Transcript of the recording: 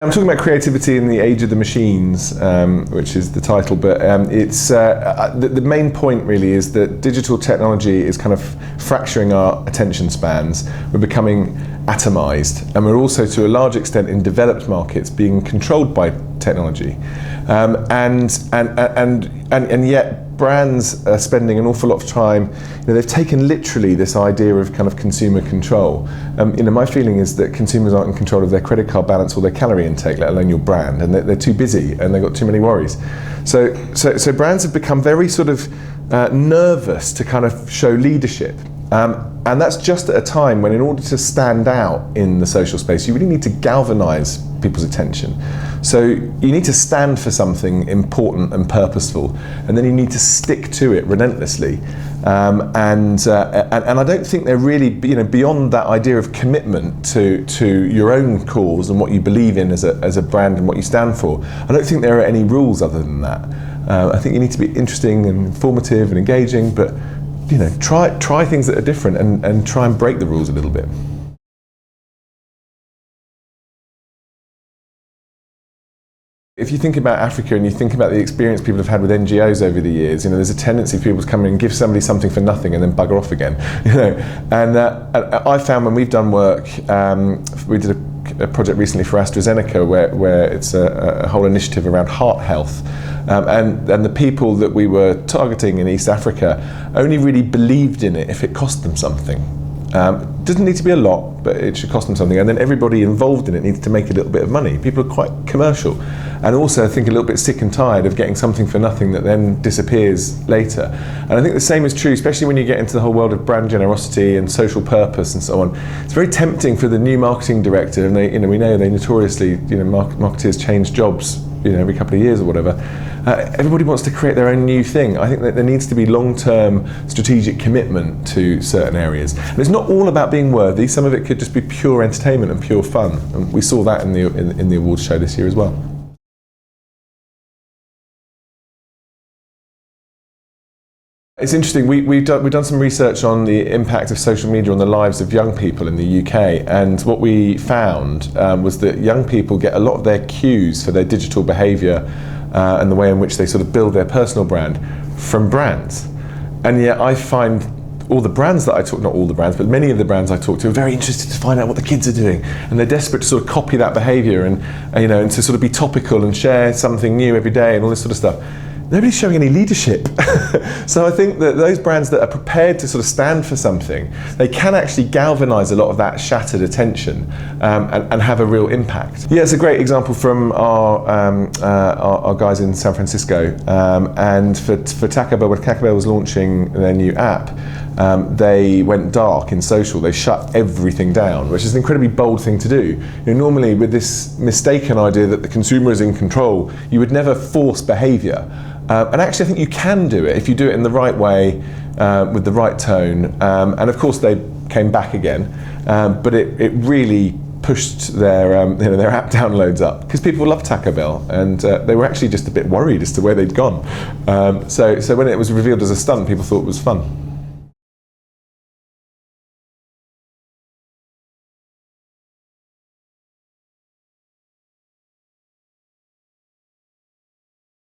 I'm talking about creativity in the age of the machines, which is the title, but it's the main point really is that digital technology is kind of fracturing our attention spans. We're becoming atomized, and we're also to a large extent in developed markets being controlled by technology, and yet brands are spending an awful lot of time. They've taken literally this idea of kind of consumer control. My feeling is that consumers aren't in control of their credit card balance or their calorie intake, let alone your brand, and they're too busy and they've got too many worries. So brands have become very sort of nervous to kind of show leadership. And that's just at a time when, in order to stand out in the social space, you really need to galvanise people's attention. So you need to stand for something important and purposeful, and then you need to stick to it relentlessly. And I don't think they're really, beyond that idea of commitment to your own cause and what you believe in as a brand and what you stand for. I don't think there are any rules other than that. I think you need to be interesting and informative and engaging, but try things that are different and try and break the rules a little bit. If you think about Africa and you think about the experience people have had with NGOs over the years, there's a tendency for people to come in and give somebody something for nothing and then bugger off again. And I found when we've done work, we did a project recently for AstraZeneca where it's a whole initiative around heart health. And the people that we were targeting in East Africa only really believed in it if it cost them something. It doesn't need to be a lot, but it should cost them something. And then everybody involved in it needs to make a little bit of money. People are quite commercial. And also I think a little bit sick and tired of getting something for nothing that then disappears later. And I think the same is true, especially when you get into the whole world of brand generosity and social purpose and so on. It's very tempting for the new marketing director, and we know they notoriously, marketers change jobs, every couple of years or whatever. Everybody wants to create their own new thing. I think that there needs to be long-term strategic commitment to certain areas. And it's not all about being worthy. Some of it could just be pure entertainment and pure fun. And we saw that in the awards show this year as well. It's interesting, we've done some research on the impact of social media on the lives of young people in the UK, and what we found was that young people get a lot of their cues for their digital behaviour and the way in which they sort of build their personal brand from brands. And yet I find all the brands that I talk, not all the brands, but many of the brands I talk to are very interested to find out what the kids are doing, and they're desperate to sort of copy that behaviour and to sort of be topical and share something new every day and all this sort of stuff. Nobody's showing any leadership. So I think that those brands that are prepared to sort of stand for something, they can actually galvanise a lot of that shattered attention and have a real impact. Yeah, it's a great example from our guys in San Francisco. And for Taco Bell, when Taco Bell was launching their new app, they went dark in social. They shut everything down, which is an incredibly bold thing to do. Normally with this mistaken idea that the consumer is in control, you would never force behaviour. And actually I think you can do it if you do it in the right way, with the right tone. And of course they came back again, but it really pushed their app downloads up, because people love Taco Bell, and they were actually just a bit worried as to where they'd gone. So when it was revealed as a stunt, people thought it was fun.